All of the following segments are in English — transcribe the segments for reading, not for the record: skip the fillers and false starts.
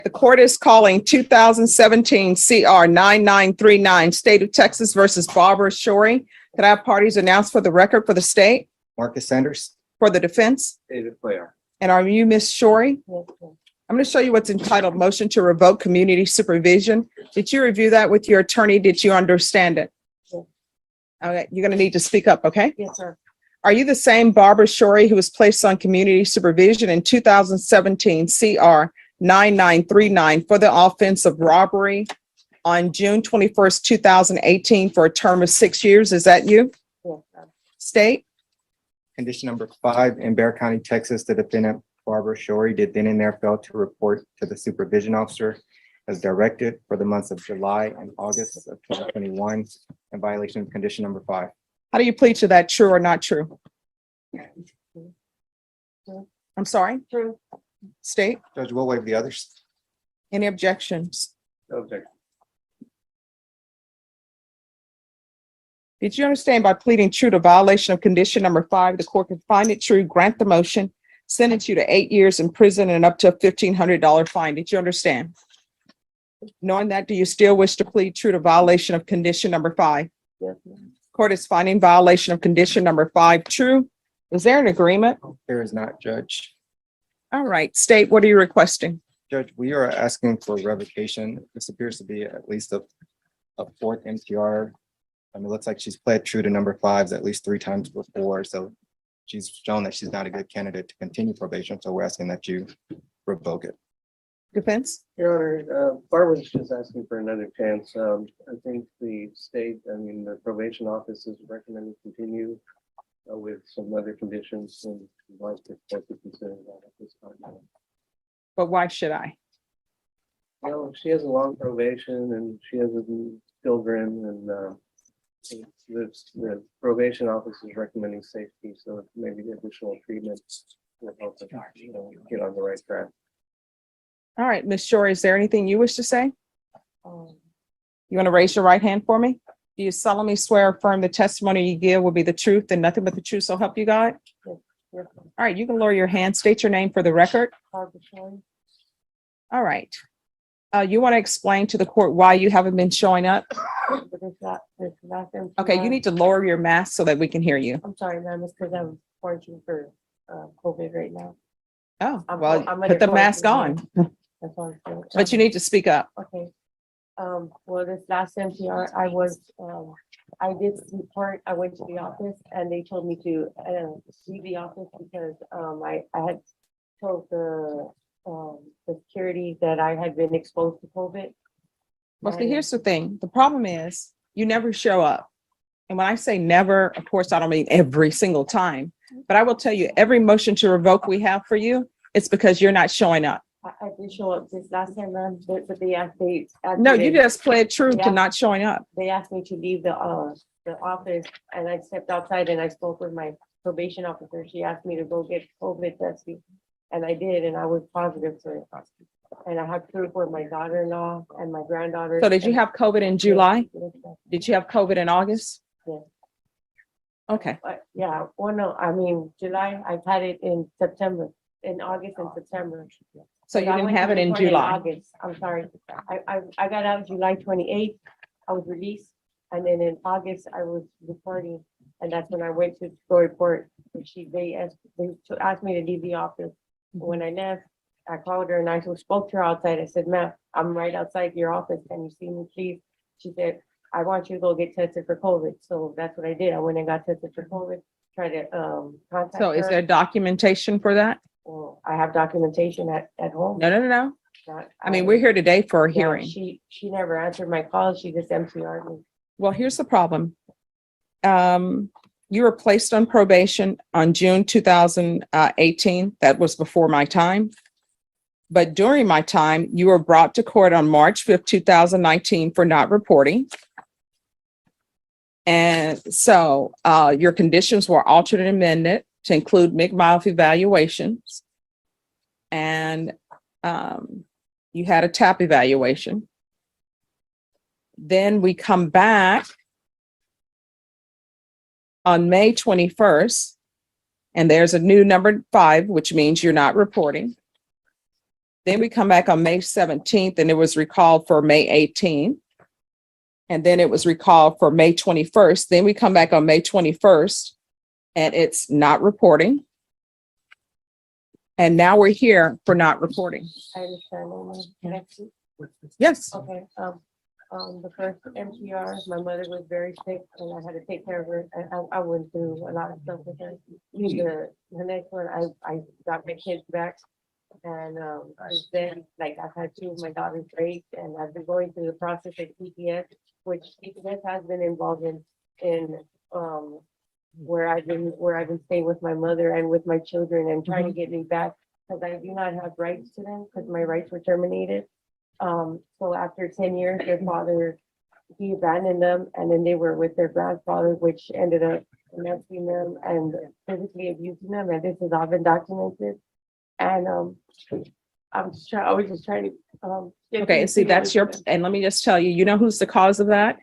The court is calling 2017 CR 9939, State of Texas versus Barbara Shorey. Could I have parties announced for the record for the state, Marcus Sanders. for the defense? David Blair. And are you Miss Shorey? Yes, sir. I'm going to show you what's entitled Motion to Revoke Community Supervision. Did you review that with your attorney? Did you understand it? Yes. Okay, you're going to need to speak up, okay? Yes, sir. Are you the same Barbara Shorey who was placed on community supervision in 2017 CR 9939 for the offense of robbery on June 21st, 2018 for a term of 6 years? Is that you? Yes, sir. State? Condition number 5, in Bexar County, Texas, the defendant Barbara Shorey did then and there fail to report to the supervision officer as directed for the months of July and August of 2021 in violation of condition number 5. How do you plead to that, true or not true? I'm sorry, True. state? Judge, we'll waive the others. Any objections? No objection. Did you understand by pleading true to violation of condition number 5, the court can find it true, grant the motion, sentence you to 8 years in prison and up to a $1,500 fine? Did you understand? Knowing that, do you still wish to plead true to violation of condition number 5? Yes, ma'am. Court is finding violation of condition number 5 true. Is there an agreement? There is not, Judge. All right, state, what are you requesting? Judge, we are asking for revocation. This appears to be at least a fourth MTR. I mean, it looks like she's pled true to number 5 at least 3 times before. So she's shown that she's not a good candidate to continue probation. So we're asking that you revoke it. Defense? Your Honor, Barbara's just asking for another chance. I think the the probation office is recommending continue with some other conditions, and we'd like to consider that at this time. But why should I? You know, she has a long probation and she has children, and the probation office is recommending safety, so maybe the additional treatment will help her, get on the right track. All right, Ms. Shorey, is there anything you wish to say? Um, You want to raise your right hand for me? Do you solemnly swear or affirm the testimony you give will be the truth and nothing but the truth, so help you God? yes, All right, you can lower your hand, state your name for the record. Barbara Shorey. All right. You want to explain to the court why you haven't been showing up? But this last time. Okay, you need to lower your mask so that we can hear you. I'm sorry, ma'am, it's because I'm quarantined for COVID right now. Oh, I'm well, under put the mask on, quarantine. That's all I'm saying. but you need to speak up. Okay. Well, this last MTR, I did report, I went to the office and they told me to leave the office because I had told the security that I had been exposed to COVID. Well, see, here's the thing. The problem is you never show up. And when I say never, of course, I don't mean every single time, but I will tell you, every motion to revoke we have for you, it's because you're not showing up. I did show up this last time, ma'am, but they asked No, you just pled true to Yeah. not showing up. they asked me to leave the office and I stepped outside and I spoke with my probation officer. She asked me to go get COVID testing. And I did, and I was positive for it. And I had proof with my daughter-in-law and my granddaughter. So did you have COVID in July? Yes, yes, Did you have COVID in August? yes. Okay, Yeah, well, no, I mean, July, I've had it in September, in August and September. so you I didn't went have to it in report July. August, I'm sorry. I got out July 28th. I was released. And then in August, I was reporting. And that's when I went to go report. And they asked me to leave the office. When I left, I called her and I spoke to her outside. I said, ma'am, I'm right outside your office. Can you see me, please? She said, I want you to go get tested for COVID. So that's what I did. I went and got tested for COVID, tried to contact So is her. there documentation for that? Well, I have documentation at home. No. Not- I mean, we're here today for a Yeah, hearing. She never answered my calls. She just MCR'd me. Well, here's the problem. You were placed on probation on June 2018. That was before my time. But during my time, you were brought to court on March 5th, 2019 for not reporting. And so your conditions were altered and amended to include McMiles evaluations. And you had a TAP evaluation. Then we come back on May 21st, and there's a new number 5, which means you're not reporting. Then we come back on May 17th and it was recalled for May 18th. And then it was recalled for May 21st. Then we come back on May 21st and it's not reporting. And now we're here for not reporting. I understand. Mama. Can I speak? Yes. Okay, the first MTR, my mother was very sick and I had to take care of her. I went through a lot of stuff with her. The next one, I got my kids back. And, since then, like I've had two of my daughters raped and I've been going through the process of CPS, which CPS has been involved in where I've been staying with my mother and with my children and trying to get me back. Cause I do not have rights to them, cause my rights were terminated. So after 10 years, their father, he abandoned them and then they were with their grandfather, which ended up molesting them and physically abusing them. And this has all been documented. And, I was just trying to, get Okay, and things see, together that's for your, them. and let me just tell you, you know who's the cause of that?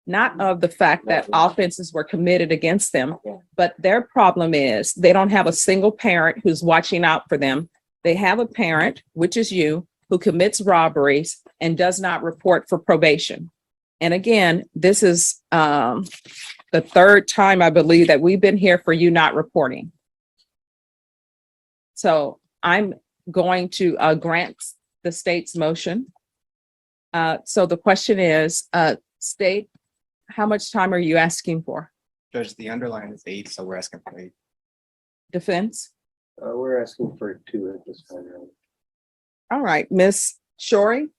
Not of the fact that offenses were committed against them, Yeah. but their problem is they don't have a single parent who's watching out for them. They have a parent, which is you, who commits robberies and does not report for probation. And again, this is the third time I believe that we've been here for you not reporting. So I'm going to grant the state's motion. So the question is, state, how much time are you asking for? Judge, the underline is 8, so we're asking for 8. Defense? We're asking for 2 at this time. All right, Miss Shorey,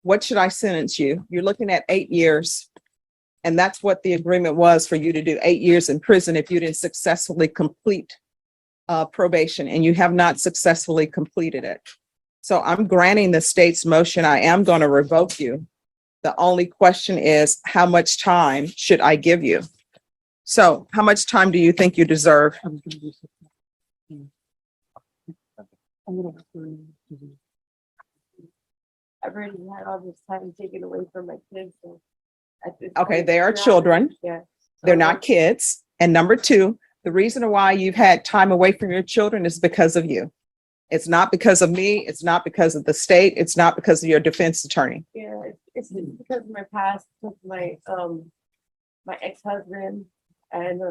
what should I sentence you? You're looking at 8 years. And that's what the agreement was for you to do, 8 years in prison if you didn't successfully complete probation, and you have not successfully completed it. So I'm granting the state's motion. I am going to revoke you. The only question is, how much time should I give you? So how much time do you think you deserve? I've already had all this time taken away from my kids. So at this Okay, point, they are yeah, children. Yeah. They're So, not kids. And number two, the reason why you've had time away from your children is because of you. It's not because of me. It's not because of the state. It's not because of your defense attorney. Yeah, it's just because of my past with my ex-husband and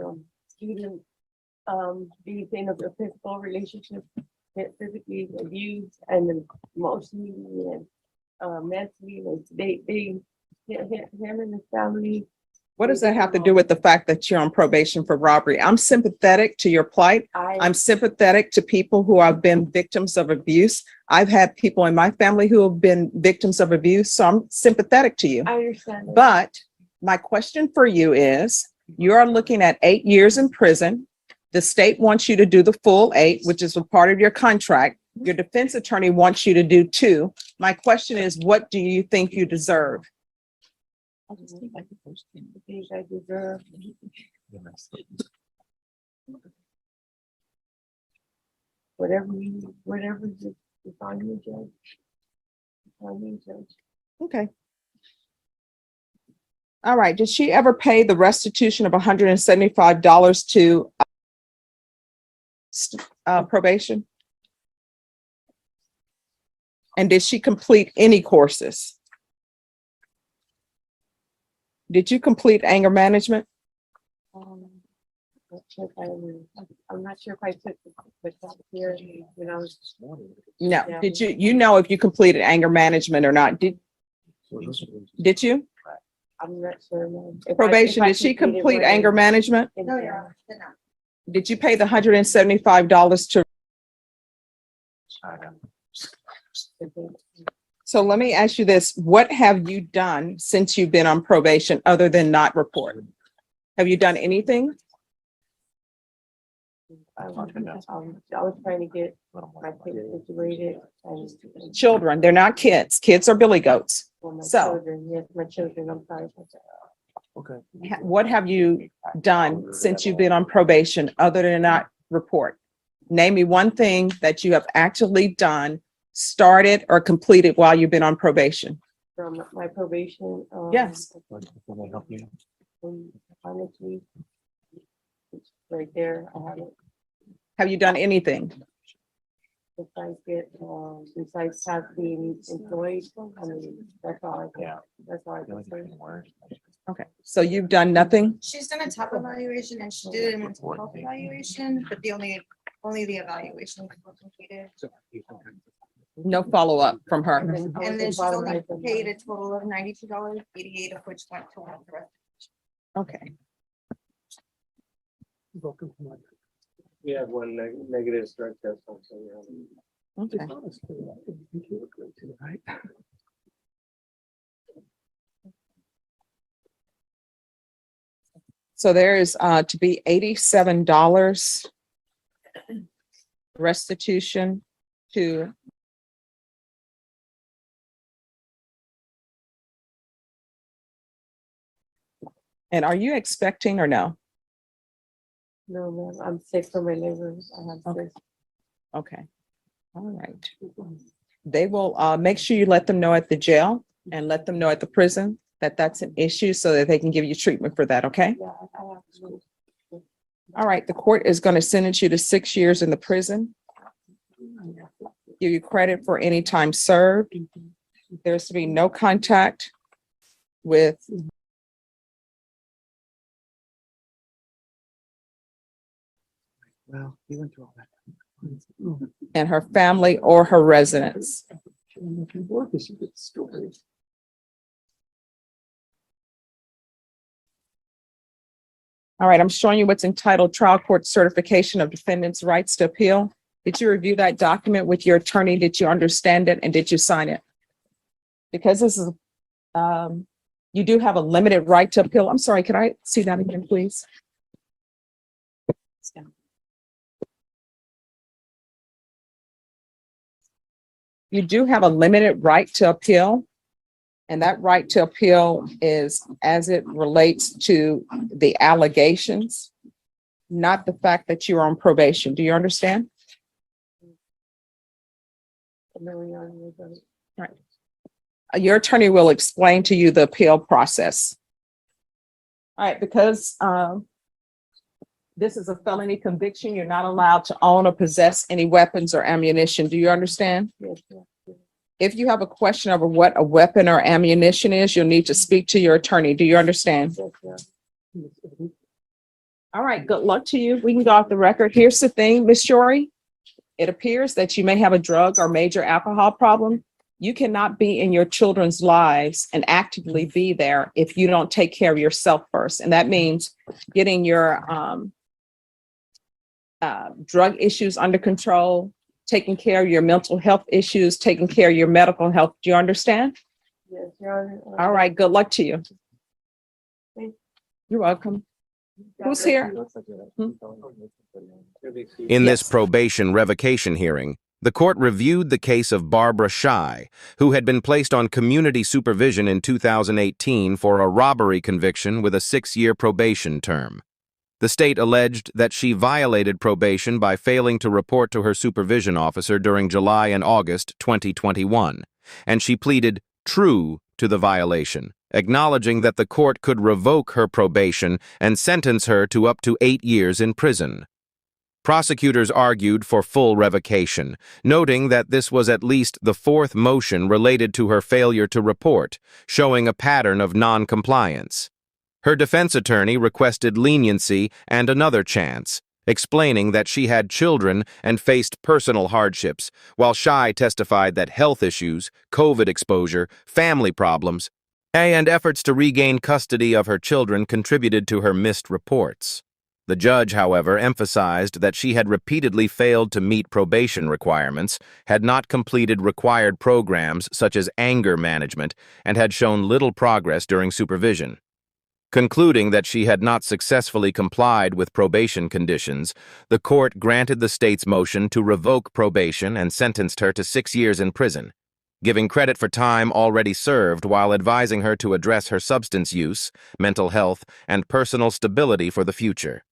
student being in a physical relationship, get physically abused and then emotionally and mentally. And him and his family. What does that have to do with the fact that you're on probation for robbery? I'm sympathetic to your plight. I'm sympathetic to people who have been victims of abuse. I've had people in my family who have been victims of abuse, so I'm sympathetic to you. I understand. that. But my question for you is, you're looking at 8 years in prison. The state wants you to do the full 8, which is a part of your contract. Your defense attorney wants you to do 2. My question is, what do you think you deserve? I just think I deserve. Whatever is on you, Judge. On you, Judge. Okay. All right. Did she ever pay the restitution of $175 to probation? And did she complete any courses? Did you complete anger management? I'm not sure if I took the class here when I was. No. Yeah. Did you know if you completed anger management or not? Did you? I'm not sure. ma'am. If I- Probation, if I did she completed complete one anger in- management? in- Did you pay the $175 to? So let me ask you this. What have you done since you've been on probation other than not report? Have you done anything? I was trying to get my kids situated and. Children, they're not kids. Kids are billy goats. Well, my So- children, yes, my children, I'm sorry. What have you done since you've been on probation other than not report? Name me one thing that you have actually done, started or completed while you've been on probation. From my probation. Yes. Honestly. It's right there, I have it. Have you done anything? besides have being employed, I mean, that's all I can, that's all I can say. Okay, so you've done nothing? She's done a top evaluation and she did a mental health evaluation, but only the evaluation was completed. No follow-up from her? And then she's only paid a total of $92.88, of which went to the rest. Okay, We have one negative drug test also. okay. So there is to be $87 restitution to and are you expecting or no? No, ma'am, I'm sick from my liver, I have Okay. sick. Okay, all right. They will make sure you let them know at the jail and let them know at the prison that that's an issue so that they can give you treatment for that, okay? Yeah, I have to. All right, the court is going to sentence you to 6 years in the prison. Give you credit for any time served. There's to be no contact with Well, he went through all that. and her family or her residence. All right, I'm showing you what's entitled Trial Court Certification of Defendant's Rights to Appeal. Did you review that document with your attorney? Did you understand it and did you sign it? Because this is, you do have a limited right to appeal. I'm sorry, could I see that again, please? You do have a limited right to appeal. And that right to appeal is as it relates to the allegations, not the fact that you're on probation. Do you understand? Right. Your attorney will explain to you the appeal process. All right, because this is a felony conviction, you're not allowed to own or possess any weapons or ammunition. Do you understand? Yes, yes. If you have a question over what a weapon or ammunition is, you'll need to speak to your attorney. Do you understand? All right, good luck to you. We can go off the record. Here's the thing, Miss Shorey. It appears that you may have a drug or major alcohol problem. You cannot be in your children's lives and actively be there if you don't take care of yourself first. And that means getting your drug issues under control, taking care of your mental health issues, taking care of your medical health. Do you understand? Yes, Your Honor. All right, good luck to you. Thank You're welcome. Who's here? In this Yes. probation revocation hearing, the court reviewed the case of Barbara Shy, who had been placed on community supervision in 2018 for a robbery conviction with a 6-year probation term. The state alleged that she violated probation by failing to report to her supervision officer during July and August 2021, and she pleaded true to the violation, acknowledging that the court could revoke her probation and sentence her to up to 8 years in prison. Prosecutors argued for full revocation, noting that this was at least the 4th motion related to her failure to report, showing a pattern of non-compliance. Her defense attorney requested leniency and another chance, explaining that she had children and faced personal hardships, while Shy testified that health issues, COVID exposure, family problems, and efforts to regain custody of her children contributed to her missed reports. The judge, however, emphasized that she had repeatedly failed to meet probation requirements, had not completed required programs such as anger management, and had shown little progress during supervision. Concluding that she had not successfully complied with probation conditions, the court granted the state's motion to revoke probation and sentenced her to 6 years in prison, giving credit for time already served while advising her to address her substance use, mental health, and personal stability for the future.